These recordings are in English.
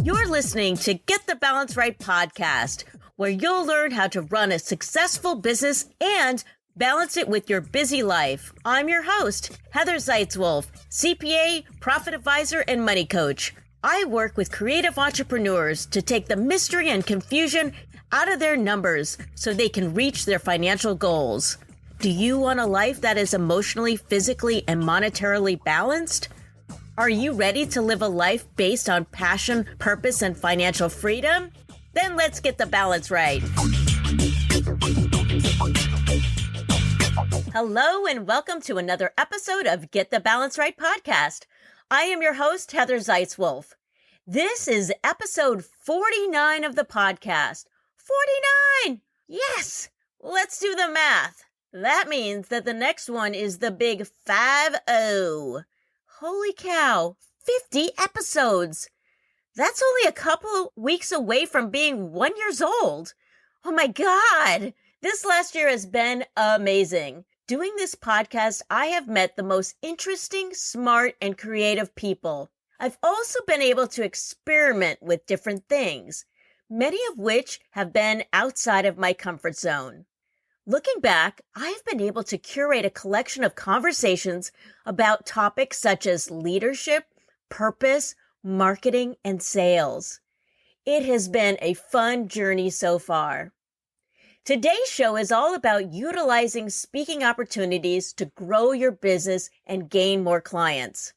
You're listening to Get the Balance Right podcast, where you'll learn how to run a successful business and balance it with your busy life. I'm your host, Heather Zeitzwolf, CPA, profit advisor, and money coach. I work with creative entrepreneurs to take the mystery and confusion out of their numbers so they can reach their financial goals. Do you want a life that is emotionally, physically, and monetarily balanced? Are you ready to live a life based on passion, purpose, and financial freedom? Then let's get the balance right. Hello and welcome to another episode of Get the Balance Right podcast. I am your host, Heather Zeitzwolf. This is episode 49 of the podcast. 49! Yes! Let's do the math. That means that the next one is the big 50. Holy cow, 50 episodes. That's only a couple of weeks away from being 1 year old. Oh my God. This last year has been amazing. Doing this podcast, I have met the most interesting, smart, and creative people. I've also been able to experiment with different things, many of which have been outside of my comfort zone. Looking back, I've been able to curate a collection of conversations about topics such as leadership, purpose, marketing, and sales. It has been a fun journey so far. Today's show is all about utilizing speaking opportunities to grow your business and gain more clients.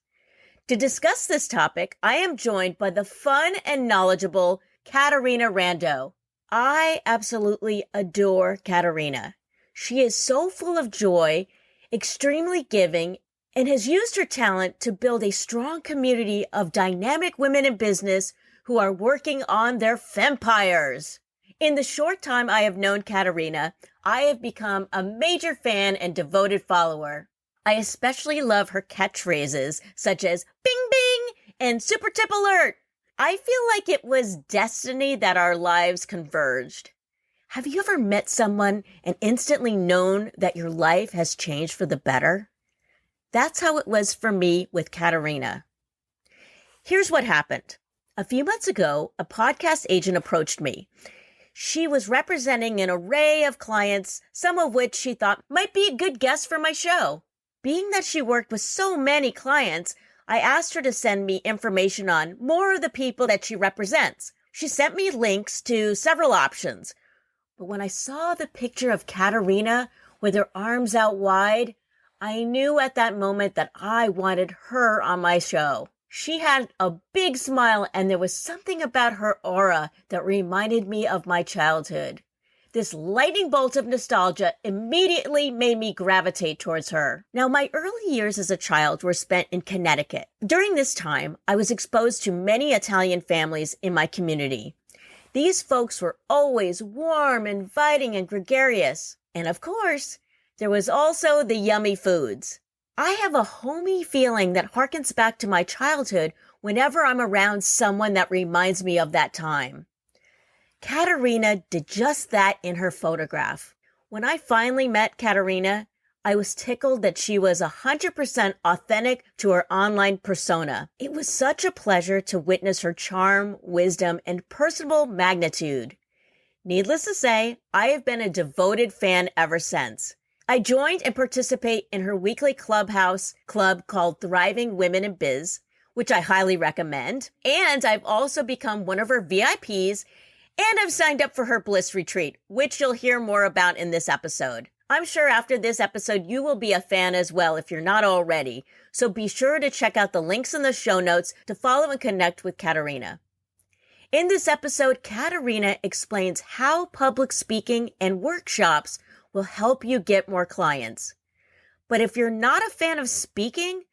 To discuss this topic, I am joined by the fun and knowledgeable Caterina Rando. I absolutely adore Caterina. She is so full of joy, extremely giving, and has used her talent to build a strong community of dynamic women in business who are working on their fempires. In the short time I have known Caterina, I have become a major fan and devoted follower. I especially love her catchphrases such as bing bing and super tip alert. I feel like it was destiny that our lives converged. Have you ever met someone and instantly known that your life has changed for the better? That's how it was for me with Caterina. Here's what happened. A few months ago, a podcast agent approached me. She was representing an array of clients, some of which she thought might be a good guest for my show. Being that she worked with so many clients, I asked her to send me information on more of the people that she represents. She sent me links to several options. But when I saw the picture of Caterina with her arms out wide, I knew at that moment that I wanted her on my show. She had a big smile and there was something about her aura that reminded me of my childhood. This lightning bolt of nostalgia immediately made me gravitate towards her. Now, my early years as a child were spent in Connecticut. During this time, I was exposed to many Italian families in my community. These folks were always warm, inviting, and gregarious. And of course, there was also the yummy foods. I have a homey feeling that harkens back to my childhood whenever I'm around someone that reminds me of that time. Caterina did just that in her photograph. When I finally met Caterina, I was tickled that she was 100% authentic to her online persona. It was such a pleasure to witness her charm, wisdom, and personable magnitude. Needless to say, I have been a devoted fan ever since. I joined and participate in her weekly Clubhouse club called Thriving Women in Biz, which I highly recommend. And I've also become one of her VIPs, and I've signed up for her Bliss Retreat, which you'll hear more about in this episode. I'm sure after this episode, you will be a fan as well if you're not already. So be sure to check out the links in the show notes to follow and connect with Caterina. In this episode, Caterina explains how public speaking and workshops will help you get more clients. But if you're not a fan of speaking,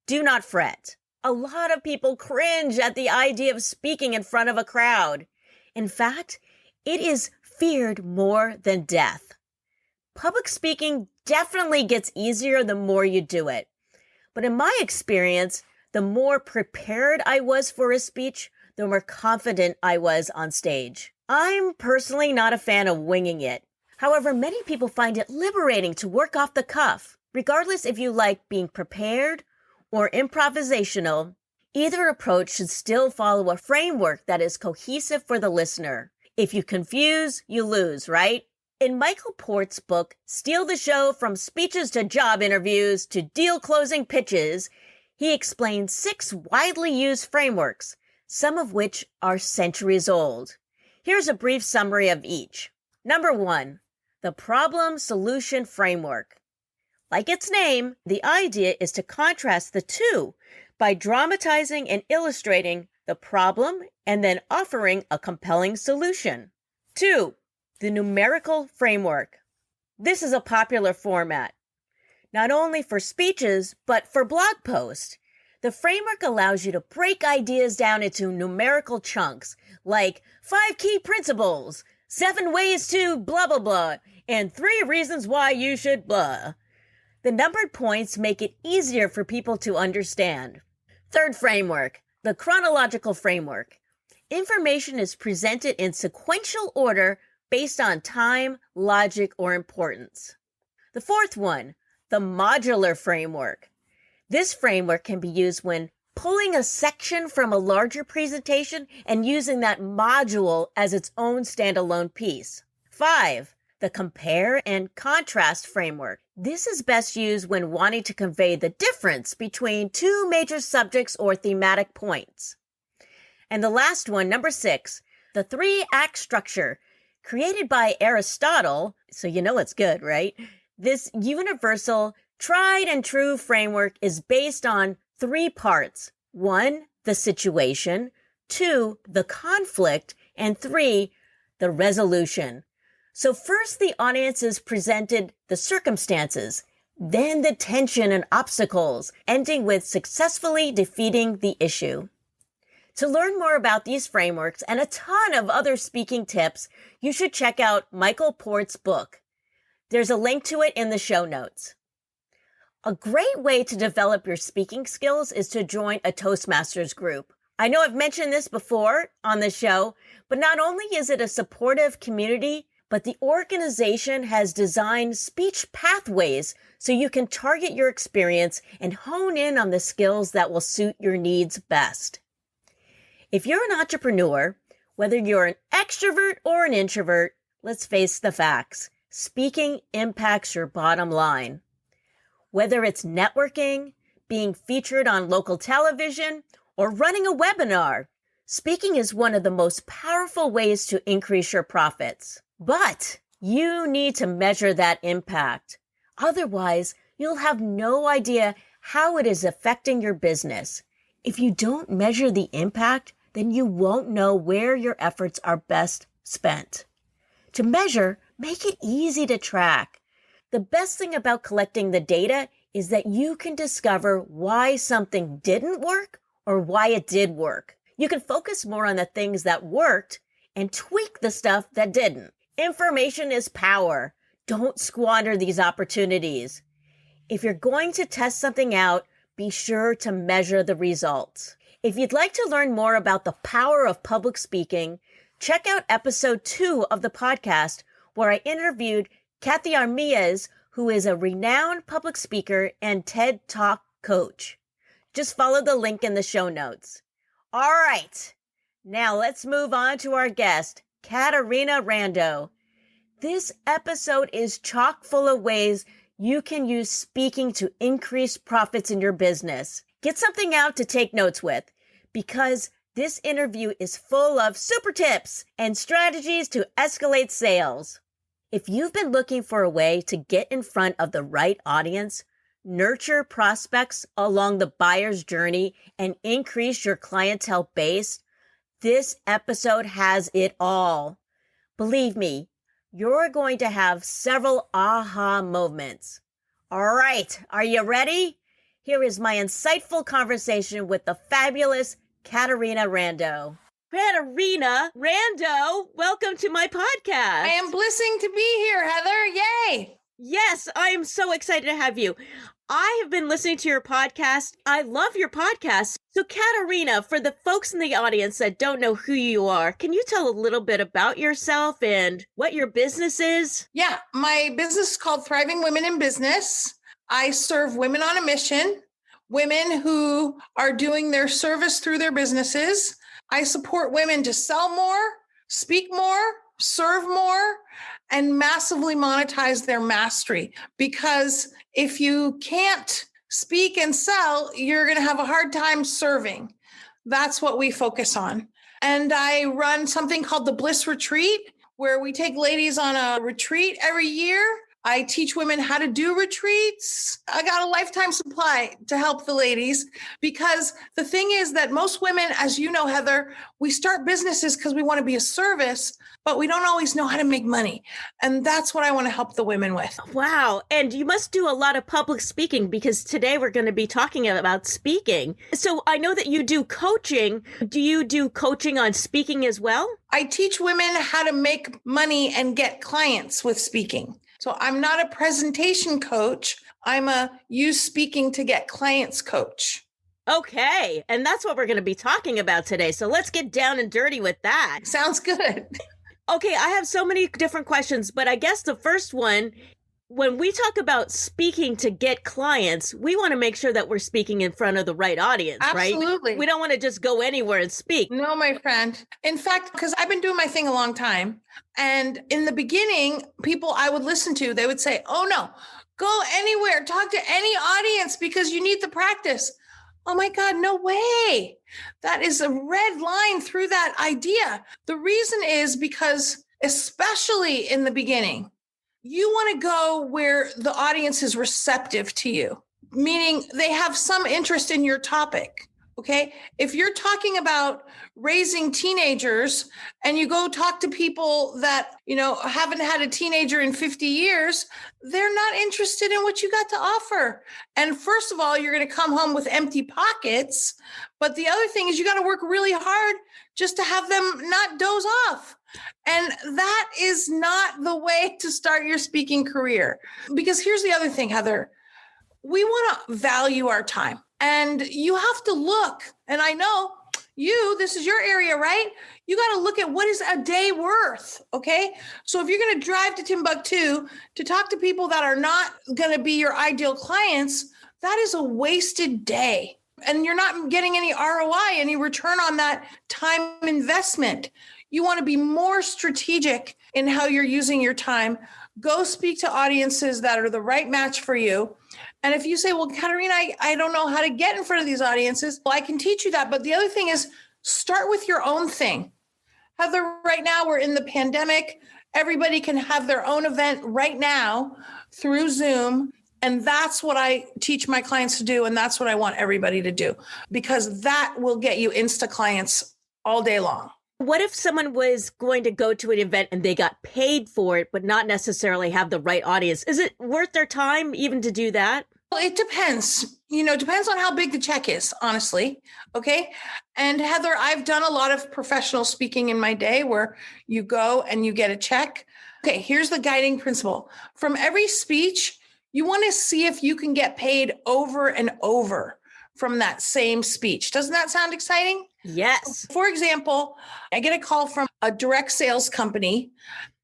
do not fret. A lot of people cringe at the idea of speaking in front of a crowd. In fact, it is feared more than death. Public speaking definitely gets easier the more you do it. But in my experience, the more prepared I was for a speech, the more confident I was on stage. I'm personally not a fan of winging it. However, many people find it liberating to work off the cuff. Regardless if you like being prepared or improvisational, Either approach should still follow a framework that is cohesive for the listener. If you confuse, you lose, right? In Michael Port's book, Steal the Show from Speeches to Job Interviews to Deal Closing Pitches, he explains 6 widely used frameworks, some of which are centuries old. Here's a brief summary of each. Number 1, the problem-solution framework. Like its name, the idea is to contrast the two by dramatizing and illustrating the problem and then offering a compelling solution. 2, the numerical framework. This is a popular format, not only for speeches, but for blog posts. The framework allows you to break ideas down into numerical chunks, like 5 key principles, 7 ways to blah, blah, blah, and 3 reasons why you should blah. The numbered points make it easier for people to understand. Third framework, the chronological framework. Information is presented in sequential order based on time, logic, or importance. The fourth one, the modular framework. This framework can be used when pulling a section from a larger presentation and using that module as its own standalone piece. 5, the compare and contrast framework. This is best used when wanting to convey the difference between 2 major subjects or thematic points. And the last one, number 6, the 3-act structure. Created by Aristotle, so you know it's good, right? This universal, tried and true framework is based on 3 parts. 1, the situation. 2, the conflict. And 3, the resolution. So first the audience is presented the circumstances, then the tension and obstacles, ending with successfully defeating the issue. To learn more about these frameworks and a ton of other speaking tips, you should check out Michael Port's book. There's a link to it in the show notes. A great way to develop your speaking skills is to join a Toastmasters group. I know I've mentioned this before on the show, but not only is it a supportive community, but the organization has designed speech pathways so you can target your experience and hone in on the skills that will suit your needs best. If you're an entrepreneur, whether you're an extrovert or an introvert, let's face the facts. Speaking impacts your bottom line. Whether it's networking, being featured on local television, or running a webinar, speaking is one of the most powerful ways to increase your profits. But you need to measure that impact. Otherwise, you'll have no idea how it is affecting your business. If you don't measure the impact, then you won't know where your efforts are best spent. To measure, make it easy to track. The best thing about collecting the data is that you can discover why something didn't work or why it did work. You can focus more on the things that worked and tweak the stuff that didn't. Information is power. Don't squander these opportunities. If you're going to test something out, be sure to measure the results. If you'd like to learn more about the power of public speaking, check out episode 2 of the podcast, where I interviewed Kathy Armias, who is a renowned public speaker and TED Talk coach. Just follow the link in the show notes. All right, now let's move on to our guest, Caterina Rando. This episode is chock full of ways you can use speaking to increase profits in your business. Get something out to take notes with, because this interview is full of super tips and strategies to escalate sales. If you've been looking for a way to get in front of the right audience, nurture prospects along the buyer's journey, and increase your clientele base, this episode has it all. Believe me, you're going to have several aha moments. All right, are you ready? Here is my insightful conversation with the fabulous Caterina Rando. Caterina Rando, welcome to my podcast. I am blissing to be here, Heather. Yay! Yes, I am so excited to have you. I have been listening to your podcast. I love your podcast. So Caterina, for the folks in the audience that don't know who you are, can you tell a little bit about yourself and what your business is? Yeah, my business is called Thriving Women in Business. I serve women on a mission women who are doing their service through their businesses. I support women to sell more, speak more, serve more, and massively monetize their mastery. Because if you can't speak and sell, you're going to have a hard time serving. That's what we focus on. And I run something called the Bliss Retreat, where we take ladies on a retreat every year. I teach women how to do retreats. I got a lifetime supply to help the ladies, because the thing is that most women, as you know, Heather, we start businesses because we want to be a service, but we don't always know how to make money. And that's what I want to help the women with. Wow. And you must do a lot of public speaking, because today we're going to be talking about speaking. So I know that you do coaching. Do you do coaching on speaking as well? I teach women how to make money and get clients with speaking. So I'm not a presentation coach. I'm a use speaking to get clients coach. Okay. And that's what we're going to be talking about today. So let's get down and dirty with that. Sounds good. Okay. I have so many different questions, but I guess the first one, when we talk about speaking to get clients, we want to make sure that we're speaking in front of the right audience, right? Absolutely. We don't want to just go anywhere and speak. No, my friend. In fact, because I've been doing my thing a long time. And in the beginning, people I would listen to, they would say, oh no, go anywhere, talk to any audience because you need the practice. Oh my God, no way. That is a red line through that idea. The reason is because, especially in the beginning, you want to go where the audience is receptive to you, meaning they have some interest in your topic. Okay. If you're talking about raising teenagers and you go talk to people that, haven't had a teenager in 50 years, they're not interested in what you got to offer. And first of all, you're going to come home with empty pockets. But the other thing is you got to work really hard just to have them not doze off. And that is not the way to start your speaking career. Because here's the other thing, Heather, we want to value our time. And you have to look, and I know this is your area, right? You got to look at what is a day worth, okay? So if you're going to drive to Timbuktu to talk to people that are not going to be your ideal clients, that is a wasted day. And you're not getting any ROI, any return on that time investment. You want to be more strategic in how you're using your time. Go speak to audiences that are the right match for you. And if you say, well, Caterina, I don't know how to get in front of these audiences, well, I can teach you that. But the other thing is start with your own thing. Heather, right now we're in the pandemic. Everybody can have their own event right now through Zoom. And that's what I teach my clients to do. And that's what I want everybody to do, because that will get you Insta clients all day long. What if someone was going to go to an event and they got paid for it, but not necessarily have the right audience? Is it worth their time even to do that? Well, it depends. Depends on how big the check is, honestly. Okay. And Heather, I've done a lot of professional speaking in my day where you go and you get a check. Okay. Here's the guiding principle. From every speech, you want to see if you can get paid over and over from that same speech. Doesn't that sound exciting? Yes. For example, I get a call from a direct sales company,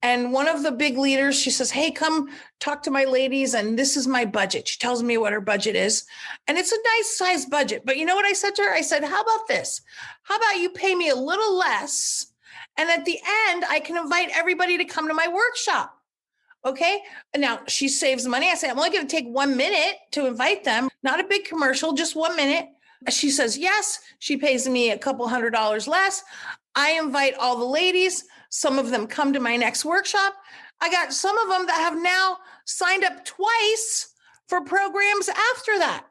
and one of the big leaders, she says, hey, come talk to my ladies, and this is my budget. She tells me what her budget is, and it's a nice size budget. But you know what I said to her? I said, how about this? How about you pay me a little less, and at the end, I can invite everybody to come to my workshop. Okay. And now she saves money. I say, I'm only going to take 1 minute to invite them. Not a big commercial, just 1 minute. She says, yes. She pays me a couple $100 less. I invite all the ladies. Some of them come to my next workshop. I got some of them that have now signed up twice for programs after that.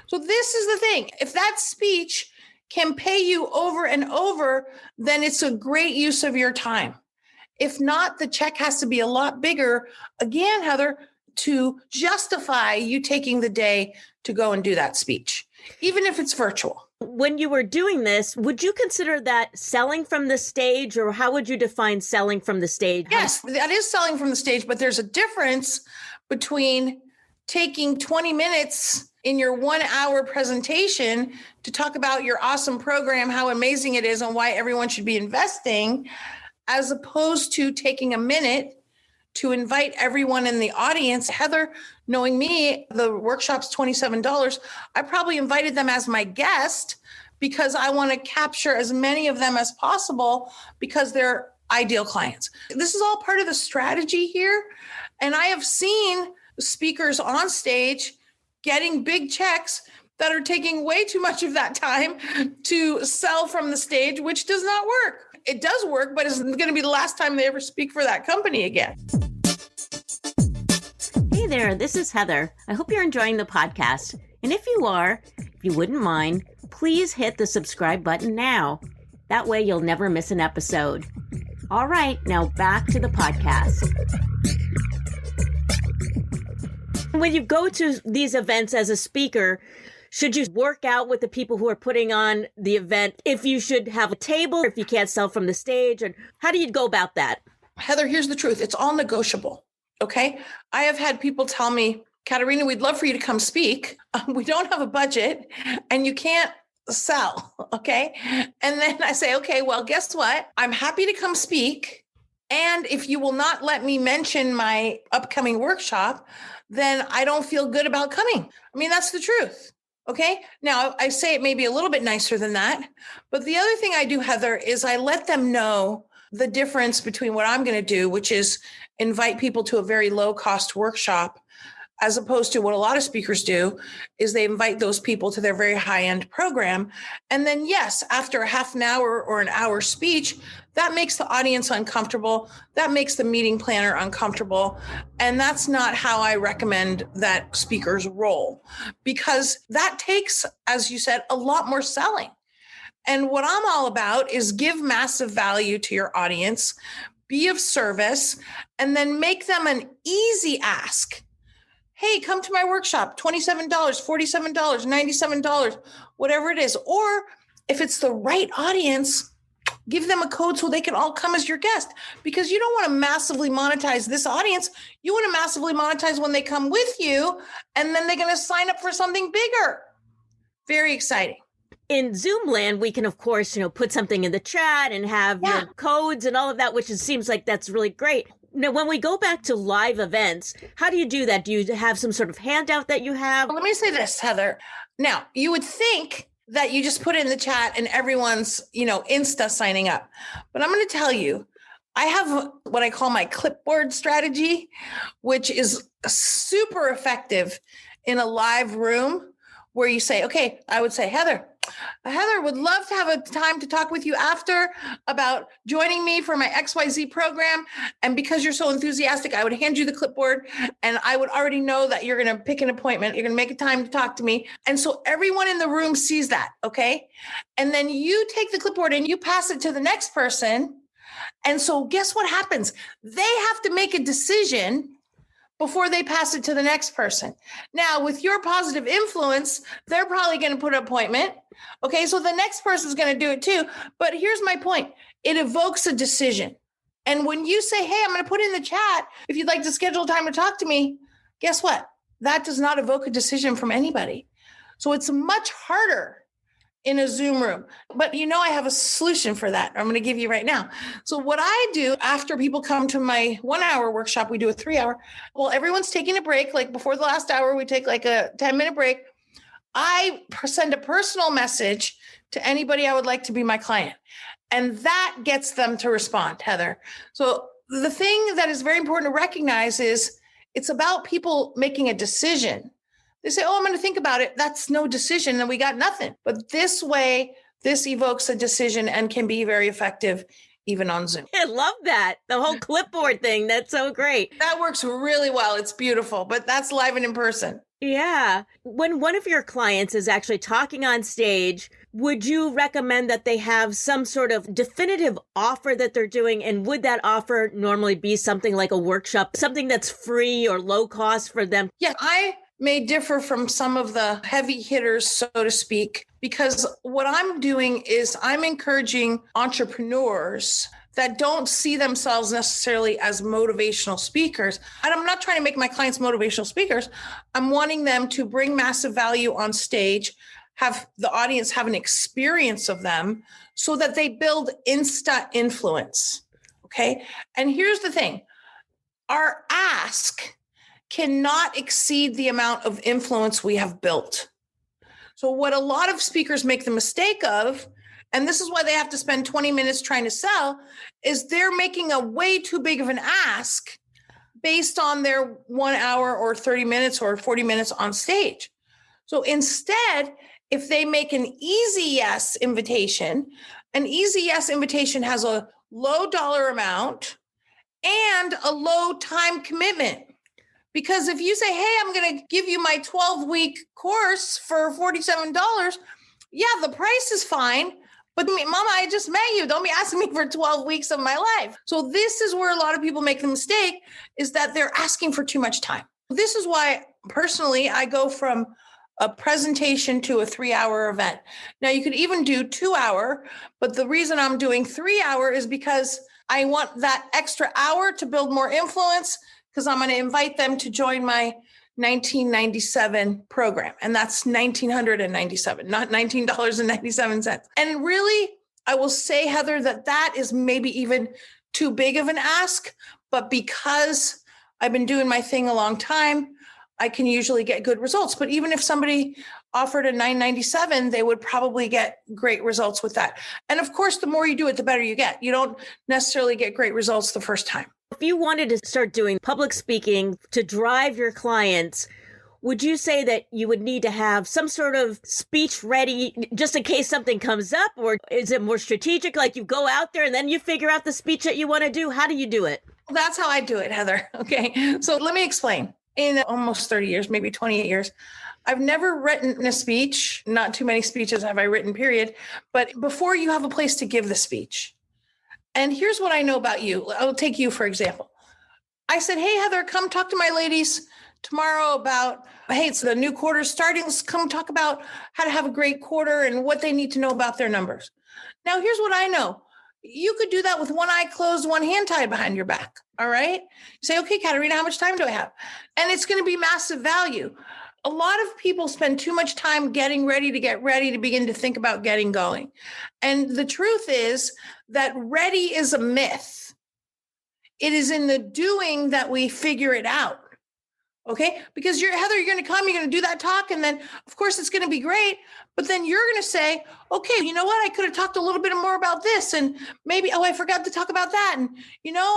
So this is the thing. If that speech can pay you over and over, then it's a great use of your time. If not, the check has to be a lot bigger, again, Heather, to justify you taking the day to go and do that speech, even if it's virtual. When you were doing this, would you consider that selling from the stage, or how would you define selling from the stage? Yes, that is selling from the stage, but there's a difference between taking 20 minutes in your 1 hour presentation to talk about your awesome program, how amazing it is, and why everyone should be investing, as opposed to taking a minute to invite everyone in the audience. Heather, knowing me, the workshop's $27. I probably invited them as my guest because I want to capture as many of them as possible because they're ideal clients. This is all part of the strategy here. And I have seen speakers on stage getting big checks that are taking way too much of that time to sell from the stage, which does not work. It does work, but it's going to be the last time they ever speak for that company again. Hey there, this is Heather. I hope you're enjoying the podcast. And if you are, if you wouldn't mind, please hit the subscribe button now. That way you'll never miss an episode. All right, now back to the podcast. When you go to these events as a speaker, should you work out with the people who are putting on the event? If you should have a table, if you can't sell from the stage, and how do you go about that? Heather, here's the truth. It's all negotiable. Okay. I have had people tell me, Caterina, we'd love for you to come speak. We don't have a budget and you can't sell. Okay. And then I say, okay, well, guess what? I'm happy to come speak. And if you will not let me mention my upcoming workshop, then I don't feel good about coming. I mean, that's the truth. Okay. Now I say it may be a little bit nicer than that, but the other thing I do, Heather, is I let them know the difference between what I'm going to do, which is invite people to a very low cost workshop, as opposed to what a lot of speakers do is they invite those people to their very high end program. And then, yes, after a half an hour or an hour speech, that makes the audience uncomfortable. That makes the meeting planner uncomfortable. And that's not how I recommend that speakers roll, because that takes, as you said, a lot more selling. And what I'm all about is give massive value to your audience, be of service, and then make them an easy ask. Hey, come to my workshop, $27, $47, $97, whatever it is. Or if it's the right audience, give them a code so they can all come as your guest, because you don't want to massively monetize this audience. You want to massively monetize when they come with you, and then they're going to sign up for something bigger. Very exciting. In Zoom land, we can, of course, put something in the chat and have your codes and all of that, which seems like that's really great. Now, when we go back to live events, how do you do that? Do you have some sort of handout that you have? Let me say this, Heather. Now, you would think that you just put it in the chat and everyone's, Insta signing up. But I'm going to tell you, I have what I call my clipboard strategy, which is super effective in a live room where you say, okay, I would say, Heather would love to have a time to talk with you after about joining me for my XYZ program. And because you're so enthusiastic, I would hand you the clipboard and I would already know that you're going to pick an appointment. You're going to make a time to talk to me. And so everyone in the room sees that. Okay. And then you take the clipboard and you pass it to the next person. And so guess what happens? They have to make a decision before they pass it to the next person. Now, with your positive influence, they're probably going to put an appointment. Okay, so the next person's going to do it too. But here's my point. It evokes a decision. And when you say, hey, I'm going to put in the chat, if you'd like to schedule time to talk to me, guess what? That does not evoke a decision from anybody. So it's much harder in a Zoom room. But I have a solution for that. I'm going to give you right now. So what I do after people come to my 1 hour workshop, we do a 3 hour. Well, everyone's taking a break. Like before the last hour, we take like a 10-minute break. I send a personal message to anybody I would like to be my client. And that gets them to respond, Heather. So the thing that is very important to recognize is it's about people making a decision. They say, oh, I'm going to think about it. That's no decision and we got nothing. But this way, this evokes a decision and can be very effective even on Zoom. I love that. The whole clipboard thing. That's so great. That works really well. It's beautiful, but that's live and in person. Yeah. When one of your clients is actually talking on stage, would you recommend that they have some sort of definitive offer that they're doing? And would that offer normally be something like a workshop, something that's free or low cost for them? Yeah, I may differ from some of the heavy hitters, so to speak, because what I'm doing is I'm encouraging entrepreneurs that don't see themselves necessarily as motivational speakers. And I'm not trying to make my clients motivational speakers. I'm wanting them to bring massive value on stage, have the audience have an experience of them so that they build Insta influence. Okay. And here's the thing. our ask cannot exceed the amount of influence we have built. So what a lot of speakers make the mistake of, and this is why they have to spend 20 minutes trying to sell, is they're making a way too big of an ask based on their 1 hour or 30 minutes or 40 minutes on stage. So instead, if they make an easy yes invitation has a low dollar amount and a low time commitment. Because if you say, hey, I'm going to give you my 12-week course for $47, yeah, the price is fine. But Mama, I just met you. Don't be asking me for 12 weeks of my life. So this is where a lot of people make the mistake, is that they're asking for too much time. This is why personally I go from a presentation to a 3-hour event. Now you could even do 2 hour, but the reason I'm doing 3 hour is because I want that extra hour to build more influence, because I'm going to invite them to join my 1997 program. And that's $1,997, not $19.97. And really, I will say, Heather, that is maybe even too big of an ask. But because I've been doing my thing a long time, I can usually get good results. But even if somebody offered a $997, they would probably get great results with that. And of course, the more you do it, the better you get. You don't necessarily get great results the first time. If you wanted to start doing public speaking to drive your clients, would you say that you would need to have some sort of speech ready just in case something comes up? Or is it more strategic, like you go out there and then you figure out the speech that you want to do? How do you do it? Well, that's how I do it, Heather. Okay. So let me explain. In almost 30 years, maybe 28 years, I've never written a speech. Not too many speeches have I written, period. But before you have a place to give the speech. And here's what I know about you. I'll take you, for example. I said, hey, Heather, come talk to my ladies tomorrow about, hey, it's the new quarter starting. Let's come talk about how to have a great quarter and what they need to know about their numbers. Now, here's what I know. You could do that with one eye closed, one hand tied behind your back. All right. You say, okay, Caterina, how much time do I have? And it's going to be massive value. A lot of people spend too much time getting ready to begin to think about getting going. And the truth is that ready is a myth. It is in the doing that we figure it out. Okay. Because Heather, you're going to come, you're going to do that talk. And then of course it's going to be great. But then you're going to say, okay, you know what? I could have talked a little bit more about this. And maybe, I forgot to talk about that. And,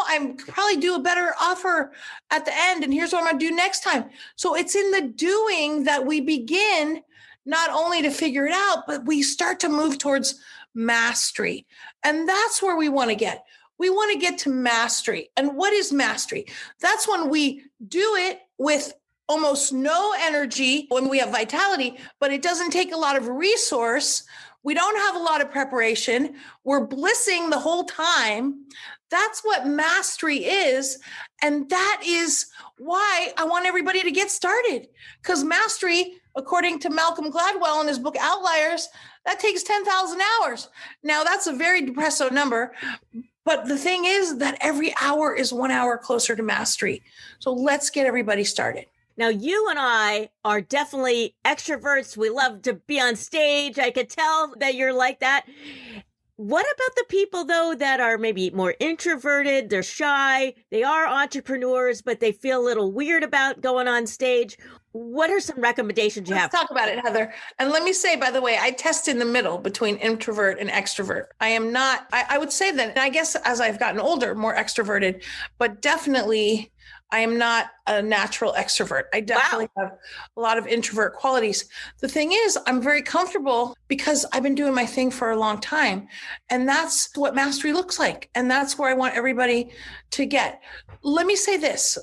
I probably do a better offer at the end. And here's what I'm going to do next time. So it's in the doing that we begin not only to figure it out, but we start to move towards mastery. And that's where we want to get. We want to get to mastery. And what is mastery? That's when we do it with almost no energy, when we have vitality, but it doesn't take a lot of resource. We don't have a lot of preparation. We're blissing the whole time. That's what mastery is. And that is why I want everybody to get started. Because mastery, according to Malcolm Gladwell in his book Outliers, that takes 10,000 hours. Now, that's a very depressive number. But the thing is that every hour is 1 hour closer to mastery. So let's get everybody started. Now, you and I are definitely extroverts. We love to be on stage. I could tell that you're like that. What about the people, though, that are maybe more introverted? They're shy. They are entrepreneurs, but they feel a little weird about going on stage. What are some recommendations you have? Let's talk about it, Heather. And let me say, by the way, I test in the middle between introvert and extrovert. I am not, I would say that, and I guess as I've gotten older, more extroverted, but definitely I am not a natural extrovert. I definitely have a lot of introvert qualities. The thing is, I'm very comfortable because I've been doing my thing for a long time. And that's what mastery looks like. And that's where I want everybody to get. Let me say this.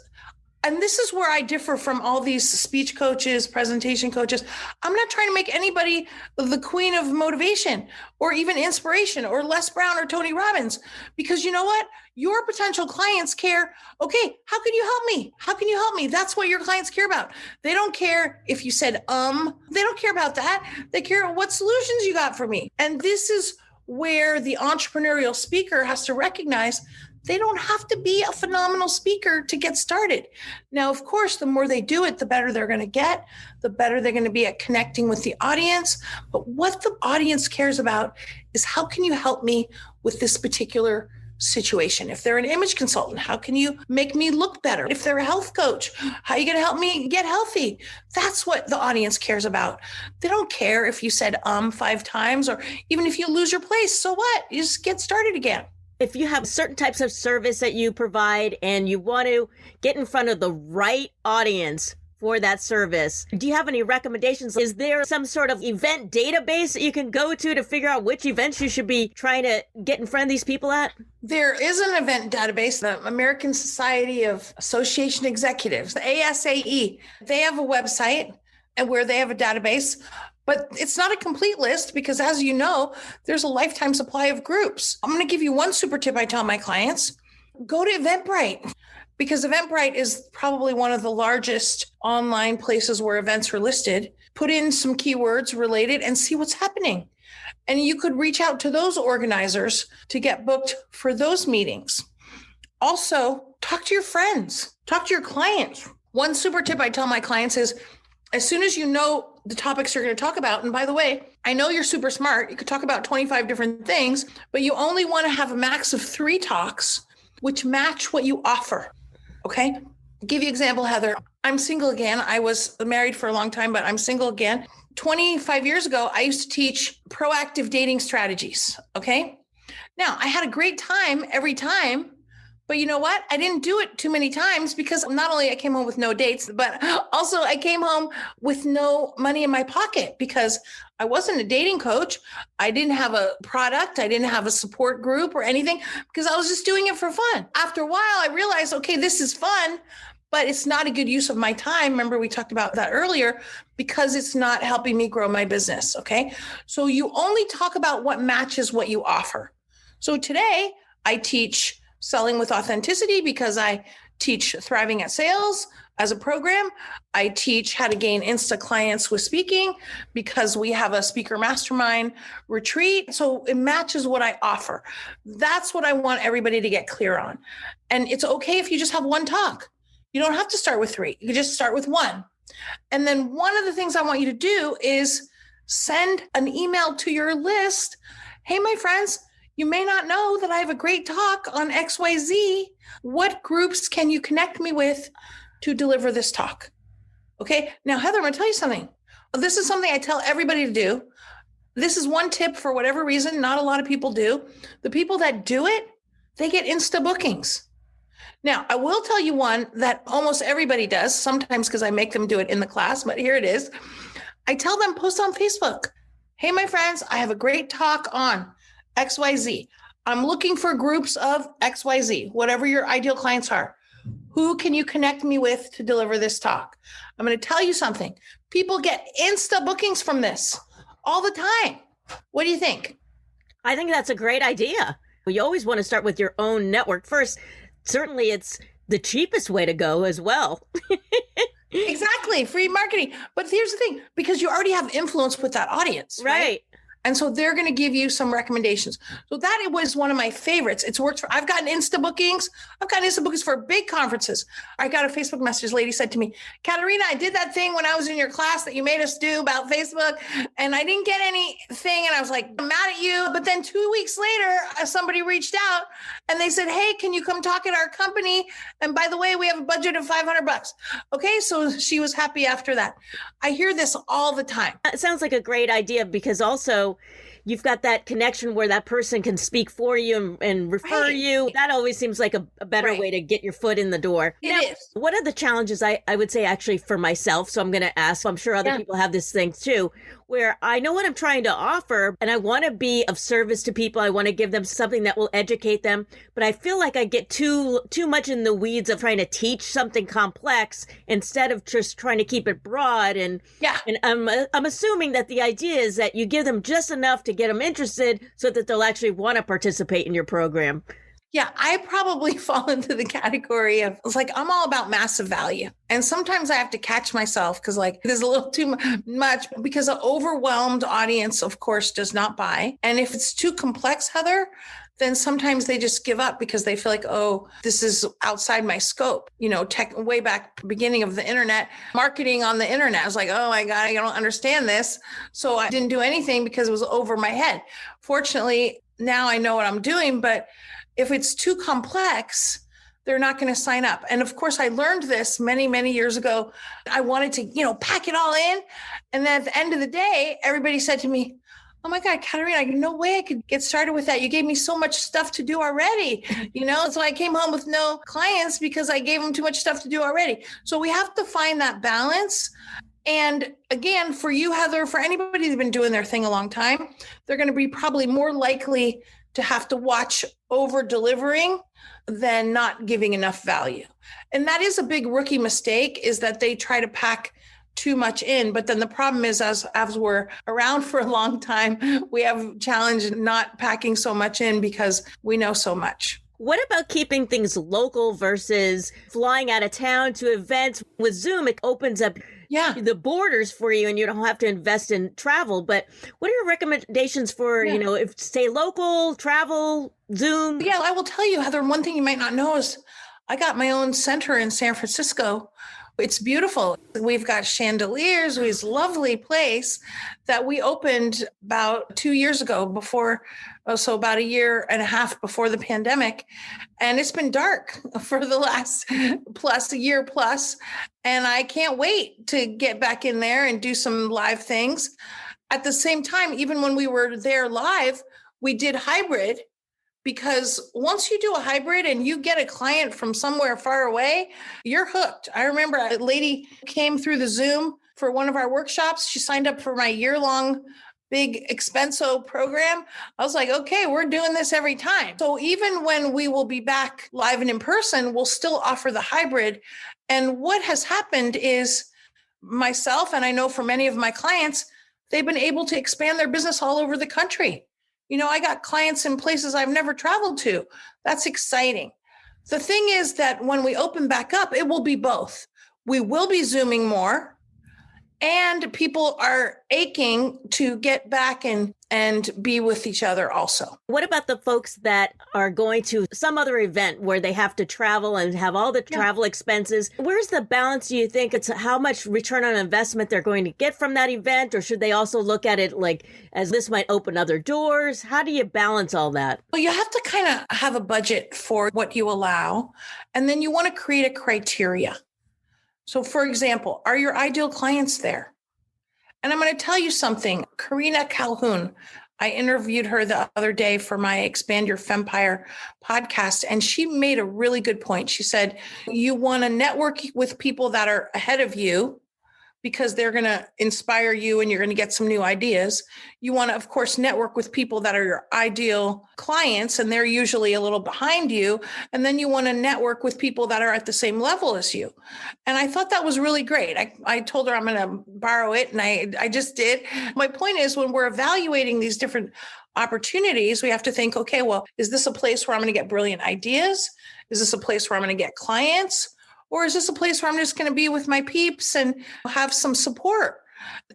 And this is where I differ from all these speech coaches, presentation coaches. I'm not trying to make anybody the queen of motivation or even inspiration or Les Brown or Tony Robbins, because you know what? Your potential clients care. Okay, how can you help me? How can you help me? That's what your clients care about. They don't care if you said, they don't care about that. They care what solutions you got for me. And this is where the entrepreneurial speaker has to recognize they don't have to be a phenomenal speaker to get started. Now, of course, the more they do it, the better they're going to get, the better they're going to be at connecting with the audience. But what the audience cares about is how can you help me with this particular situation? If they're an image consultant, how can you make me look better? If they're a health coach, how are you going to help me get healthy? That's what the audience cares about. They don't care if you said 5 times, or even if you lose your place. So what? You just get started again. If you have certain types of service that you provide and you want to get in front of the right audience for that service, do you have any recommendations? Is there some sort of event database that you can go to figure out which events you should be trying to get in front of these people at? There is an event database, the American Society of Association Executives, the ASAE. They have a website and where they have a database, but it's not a complete list because, as you know, there's a lifetime supply of groups. I'm going to give you one super tip I tell my clients. Go to Eventbrite, because Eventbrite is probably one of the largest online places where events are listed. Put in some keywords related and see what's happening. And you could reach out to those organizers to get booked for those meetings. Also, talk to your friends, talk to your clients. One super tip I tell my clients is, as soon as you know the topics you're going to talk about, and by the way, I know you're super smart. You could talk about 25 different things, but you only want to have a max of 3 talks which match what you offer. Okay. I'll give you an example, Heather. I'm single again. I was married for a long time, but I'm single again. 25 years ago, I used to teach proactive dating strategies. Okay. Now, I had a great time every time, but you know what? I didn't do it too many times because not only I came home with no dates, but also I came home with no money in my pocket because I wasn't a dating coach. I didn't have a product. I didn't have a support group or anything because I was just doing it for fun. After a while, I realized, okay, this is fun, but it's not a good use of my time. Remember, we talked about that earlier because it's not helping me grow my business. Okay. So you only talk about what matches what you offer. So today I teach selling with authenticity because I teach thriving at sales as a program. I teach how to gain Insta clients with speaking because we have a speaker mastermind retreat. So it matches what I offer. That's what I want everybody to get clear on. And it's okay if you just have one talk. You don't have to start with 3. You can just start with 1. And then one of the things I want you to do is send an email to your list. Hey, my friends, you may not know that I have a great talk on XYZ. What groups can you connect me with to deliver this talk? Okay. Now, Heather, I'm going to tell you something. This is something I tell everybody to do. This is one tip for whatever reason. Not a lot of people do. The people that do it, they get Insta bookings. Now, I will tell you one that almost everybody does, sometimes because I make them do it in the class, but here it is. I tell them, post on Facebook. Hey, my friends, I have a great talk on XYZ. I'm looking for groups of XYZ, whatever your ideal clients are. Who can you connect me with to deliver this talk? I'm going to tell you something. People get Insta bookings from this all the time. What do you think? I think that's a great idea. You always want to start with your own network first. Certainly, it's the cheapest way to go as well. Exactly. Free marketing. But here's the thing, because you already have influence with that audience. Right. And so they're going to give you some recommendations. So that was one of my favorites. It's worked for, I've gotten Insta bookings. I've gotten Insta bookings for big conferences. I got a Facebook message. Lady said to me, Caterina, I did that thing when I was in your class that you made us do about Facebook and I didn't get anything. And I was like, I'm mad at you. But then 2 weeks later, somebody reached out and they said, hey, can you come talk at our company? And by the way, we have a budget of $500. Okay. So she was happy after that. I hear this all the time. It sounds like a great idea because also you've got that connection where that person can speak for you and refer you. That always seems like a better way to get your foot in the door. It is. What are the challenges I would say actually for myself? So I'm going to ask, I'm sure other people have this thing too, where I know what I'm trying to offer and I want to be of service to people. I want to give them something that will educate them, but I feel like I get too much in the weeds of trying to teach something complex instead of just trying to keep it broad. And I'm assuming that the idea is that you give them just enough to get them interested so that they'll actually want to participate in your program. Yeah, I probably fall into the category of, it's like, I'm all about massive value. And sometimes I have to catch myself because like there's a little too much because an overwhelmed audience, of course, does not buy. And if it's too complex, Heather, then sometimes they just give up because they feel like, oh, this is outside my scope. You know, way back beginning of the internet, marketing on the internet. I was like, oh my God, I don't understand this. So I didn't do anything because it was over my head. Fortunately, now I know what I'm doing, but if it's too complex, they're not going to sign up. And of course, I learned this many, many years ago. I wanted to, pack it all in. And then at the end of the day, everybody said to me, oh my God, Caterina, no way I could get started with that. You gave me so much stuff to do already, So I came home with no clients because I gave them too much stuff to do already. So we have to find that balance. And again, for you, Heather, for anybody who's been doing their thing a long time, they're going to be probably more likely to have to watch over delivering than not giving enough value. And that is a big rookie mistake, is that they try to pack too much in. But then the problem is, as we're around for a long time, we have challenge not packing so much in because we know so much. What about keeping things local versus flying out of town to events? With Zoom, it opens up the borders for you and you don't have to invest in travel. But what are your recommendations for, if stay local, travel, Zoom? Yeah, I will tell you, Heather, one thing you might not know is I got my own center in San Francisco. It's beautiful. We've got chandeliers. We have a lovely place that we opened about 2 years ago so about a year and a half before the pandemic. And it's been dark for the last a year plus. And I can't wait to get back in there and do some live things. At the same time, even when we were there live, we did hybrid. Because once you do a hybrid and you get a client from somewhere far away, you're hooked. I remember a lady came through the Zoom for one of our workshops. She signed up for my year-long big expenso program. I was like, okay, we're doing this every time. So even when we will be back live and in person, we'll still offer the hybrid. And what has happened is myself, and I know for many of my clients, they've been able to expand their business all over the country. I got clients in places I've never traveled to. That's exciting. The thing is that when we open back up, it will be both. We will be Zooming more, and people are aching to get back and be with each other also. What about the folks that are going to some other event where they have to travel and have all the travel expenses? Where's the balance, do you think? It's how much return on investment they're going to get from that event? Or should they also look at it like as this might open other doors? How do you balance all that? Well, you have to kind of have a budget for what you allow. And then you want to create a criteria. So for example, are your ideal clients there? And I'm going to tell you something. Karina Calhoun, I interviewed her the other day for my Expand Your Fempire podcast, and she made a really good point. She said, you want to network with people that are ahead of you because they're going to inspire you and you're going to get some new ideas. You want to, of course, network with people that are your ideal clients, and they're usually a little behind you. And then you want to network with people that are at the same level as you. And I thought that was really great. I told her I'm going to borrow it, and I just did. My point is, when we're evaluating these different opportunities, we have to think, okay, well, is this a place where I'm going to get brilliant ideas? Is this a place where I'm going to get clients? Or is this a place where I'm just going to be with my peeps and have some support?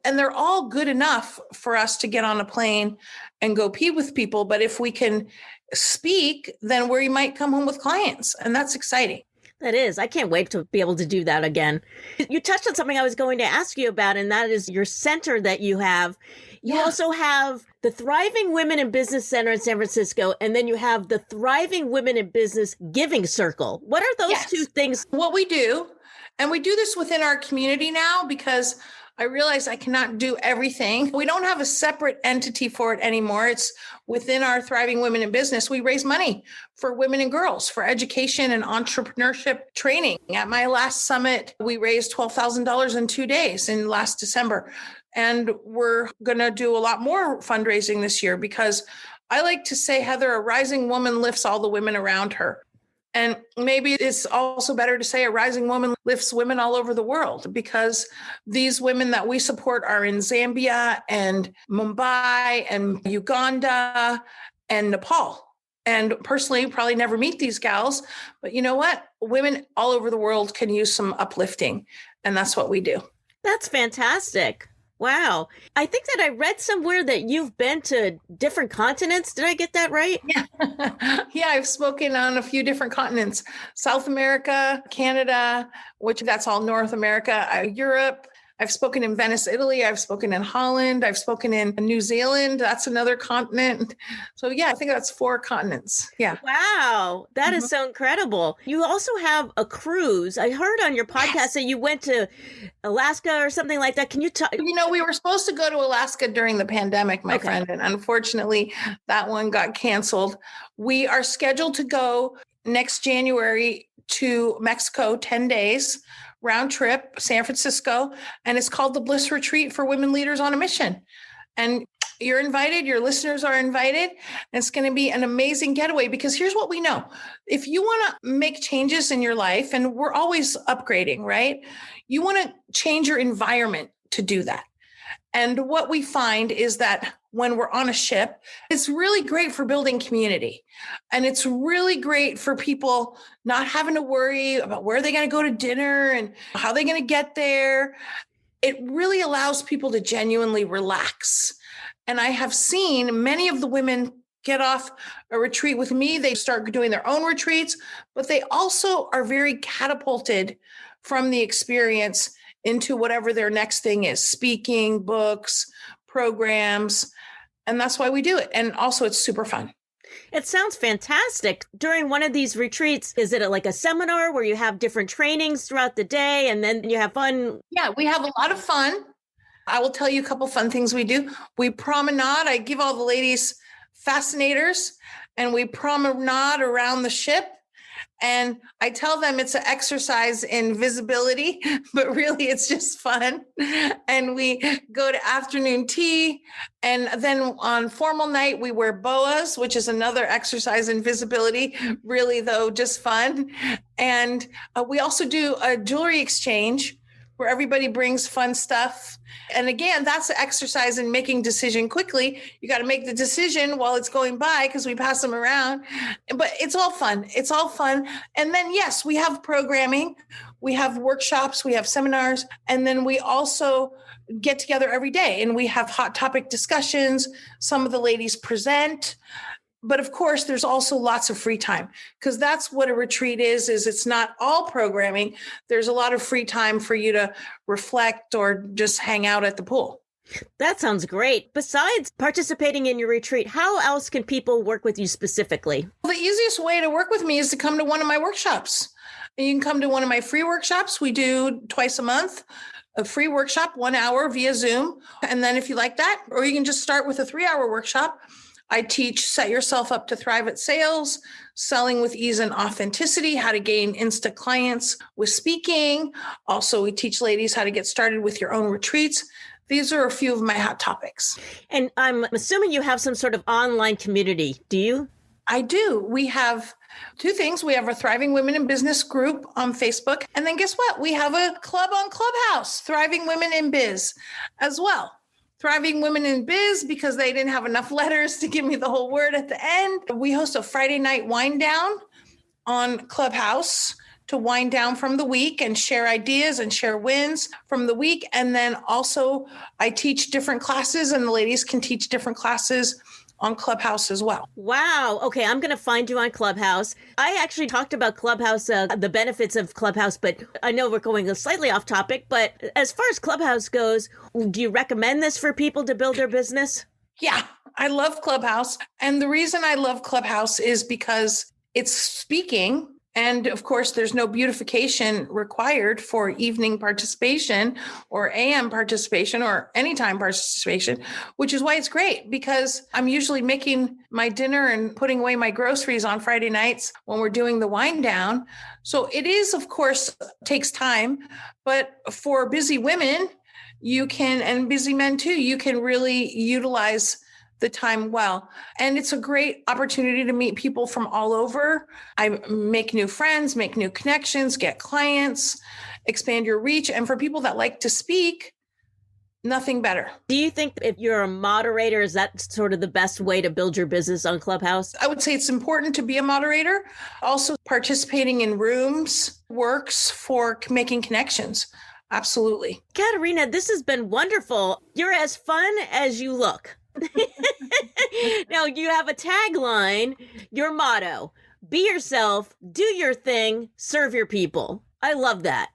And they're all good enough for us to get on a plane and go pee with people. But if we can speak, then we might come home with clients. And that's exciting. That is. I can't wait to be able to do that again. You touched on something I was going to ask you about, and that is your center that you have. You also have the Thriving Women in Business Center in San Francisco, and then you have the Thriving Women in Business Giving Circle. What are those two things? What we do, and we do this within our community now because I realize I cannot do everything. We don't have a separate entity for it anymore. It's within our Thriving Women in Business. We raise money for women and girls for education and entrepreneurship training. At my last summit, we raised $12,000 in 2 days in last December. And we're going to do a lot more fundraising this year because I like to say, Heather, a rising woman lifts all the women around her. And maybe it's also better to say a rising woman lifts women all over the world, because these women that we support are in Zambia and Mumbai and Uganda and Nepal. And personally, probably never meet these gals. But you know what? Women all over the world can use some uplifting. And that's what we do. That's fantastic. Wow. I think that I read somewhere that you've been to different continents. Did I get that right? Yeah, I've spoken on a few different continents. South America, Canada, which that's all North America, Europe, I've spoken in Venice, Italy. I've spoken in Holland. I've spoken in New Zealand. That's another continent. So yeah, I think that's 4 continents. Yeah. Wow, that is so incredible. You also have a cruise. I heard on your podcast that you went to Alaska or something like that. Can you talk? We were supposed to go to Alaska during the pandemic, my friend, and unfortunately that one got canceled. We are scheduled to go next January to Mexico, 10 days, round trip, San Francisco, and it's called the Bliss Retreat for Women Leaders on a Mission. And you're invited, your listeners are invited, and it's going to be an amazing getaway because here's what we know. If you want to make changes in your life, and we're always upgrading, right? You want to change your environment to do that. And what we find is that when we're on a ship, it's really great for building community. And it's really great for people not having to worry about where they're going to go to dinner and how they're going to get there. It really allows people to genuinely relax. And I have seen many of the women get off a retreat with me. They start doing their own retreats, but they also are very catapulted from the experience into whatever their next thing is, speaking, books, programs. And that's why we do it. And also it's super fun. It sounds fantastic. During one of these retreats, is it like a seminar where you have different trainings throughout the day and then you have fun? Yeah, we have a lot of fun. I will tell you a couple fun things we do. We promenade. I give all the ladies fascinators and we promenade around the ship. And I tell them it's an exercise in visibility, but really it's just fun. And we go to afternoon tea. And then on formal night, we wear boas, which is another exercise in visibility. Really, though, just fun. And we also do a jewelry exchange where everybody brings fun stuff. And again, that's the exercise in making decision quickly. You got to make the decision while it's going by because we pass them around. But it's all fun. It's all fun. And then, yes, we have programming. We have workshops. We have seminars. And then we also get together every day and we have hot topic discussions. Some of the ladies present. But of course, there's also lots of free time because that's what a retreat is it's not all programming. There's a lot of free time for you to reflect or just hang out at the pool. That sounds great. Besides participating in your retreat, how else can people work with you specifically? Well, the easiest way to work with me is to come to one of my workshops. And you can come to one of my free workshops. We do twice a month. A free workshop, 1 hour via Zoom. And then if you like that, or you can just start with a 3-hour workshop. I teach set yourself up to thrive at sales, selling with ease and authenticity, how to gain instant clients with speaking. Also, we teach ladies how to get started with your own retreats. These are a few of my hot topics. And I'm assuming you have some sort of online community. Do you? I do. We have 2 things. We have a Thriving Women in Business group on Facebook. And then guess what? We have a club on Clubhouse, Thriving Women in Biz as well. Thriving Women in Biz because they didn't have enough letters to give me the whole word at the end. We host a Friday night wind down on Clubhouse to wind down from the week and share ideas and share wins from the week. And then also I teach different classes and the ladies can teach different classes on Clubhouse as well. Wow. Okay, I'm going to find you on Clubhouse. I actually talked about Clubhouse, the benefits of Clubhouse, but I know we're going slightly off topic. But as far as Clubhouse goes, do you recommend this for people to build their business? Yeah, I love Clubhouse. And the reason I love Clubhouse is because it's speaking. And of course, there's no beautification required for evening participation or AM participation or anytime participation, which is why it's great because I'm usually making my dinner and putting away my groceries on Friday nights when we're doing the wind down. So it is, of course, takes time, but for busy women, you can, and busy men too, you can really utilize the time well. And it's a great opportunity to meet people from all over. I make new friends, make new connections, get clients, expand your reach. And for people that like to speak, nothing better. Do you think if you're a moderator, is that sort of the best way to build your business on Clubhouse? I would say it's important to be a moderator. Also, participating in rooms works for making connections. Absolutely. Caterina, this has been wonderful. You're as fun as you look. Now, you have a tagline, your motto, be yourself, do your thing, serve your people. I love that.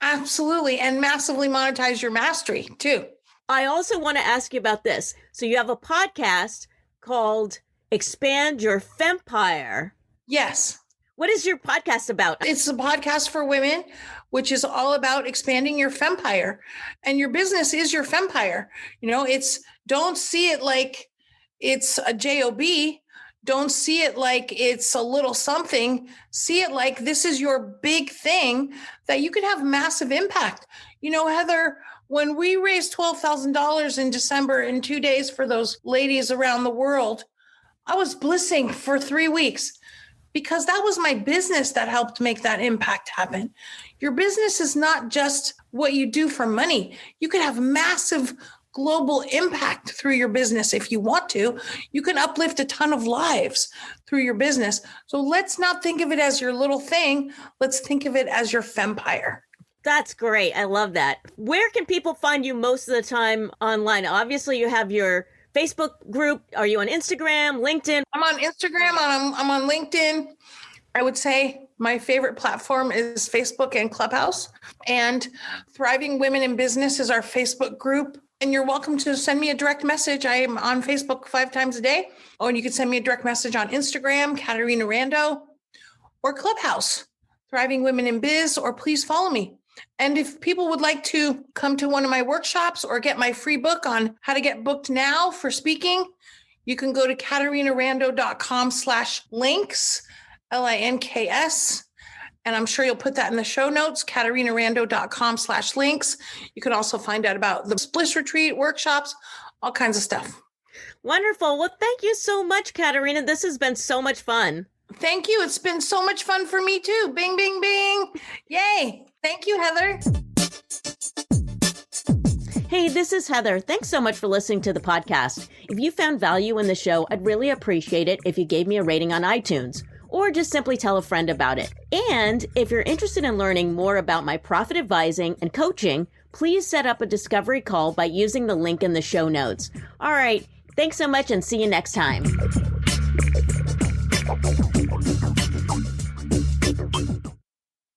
Absolutely. And massively monetize your mastery too. I also want to ask you about this. So you have a podcast called Expand Your Fempire. Yes. What is your podcast about? It's a podcast for women, which is all about expanding your fempire. And your business is your fempire. Don't see it like it's a job. Don't see it like it's a little something. See it like this is your big thing that you could have massive impact. Heather, when we raised $12,000 in December in 2 days for those ladies around the world, I was blissing for 3 weeks because that was my business that helped make that impact happen. Your business is not just what you do for money. You could have massive global impact through your business if you want to. You can uplift a ton of lives through your business. So let's not think of it as your little thing. Let's think of it as your fempire. That's great. I love that. Where can people find you most of the time online? Obviously, you have your Facebook group. Are you on Instagram, LinkedIn? I'm on Instagram. I'm on LinkedIn. I would say my favorite platform is Facebook and Clubhouse. And Thriving Women in Business is our Facebook group. And you're welcome to send me a direct message. I am on Facebook 5 times a day. And you can send me a direct message on Instagram, Caterina Rando, or Clubhouse, Thriving Women in Biz, or please follow me. And if people would like to come to one of my workshops or get my free book on how to get booked now for speaking, you can go to caterinarando.com/links, LINKS. And I'm sure you'll put that in the show notes, caterinarando.com/links. You can also find out about the Bliss Retreat workshops, all kinds of stuff. Wonderful. Well, thank you so much, Caterina. This has been so much fun. Thank you. It's been so much fun for me too. Bing, bing, bing. Yay. Thank you, Heather. Hey, this is Heather. Thanks so much for listening to the podcast. If you found value in the show, I'd really appreciate it if you gave me a rating on iTunes, or just simply tell a friend about it. And if you're interested in learning more about my profit advising and coaching, please set up a discovery call by using the link in the show notes. All right. Thanks so much and see you next time.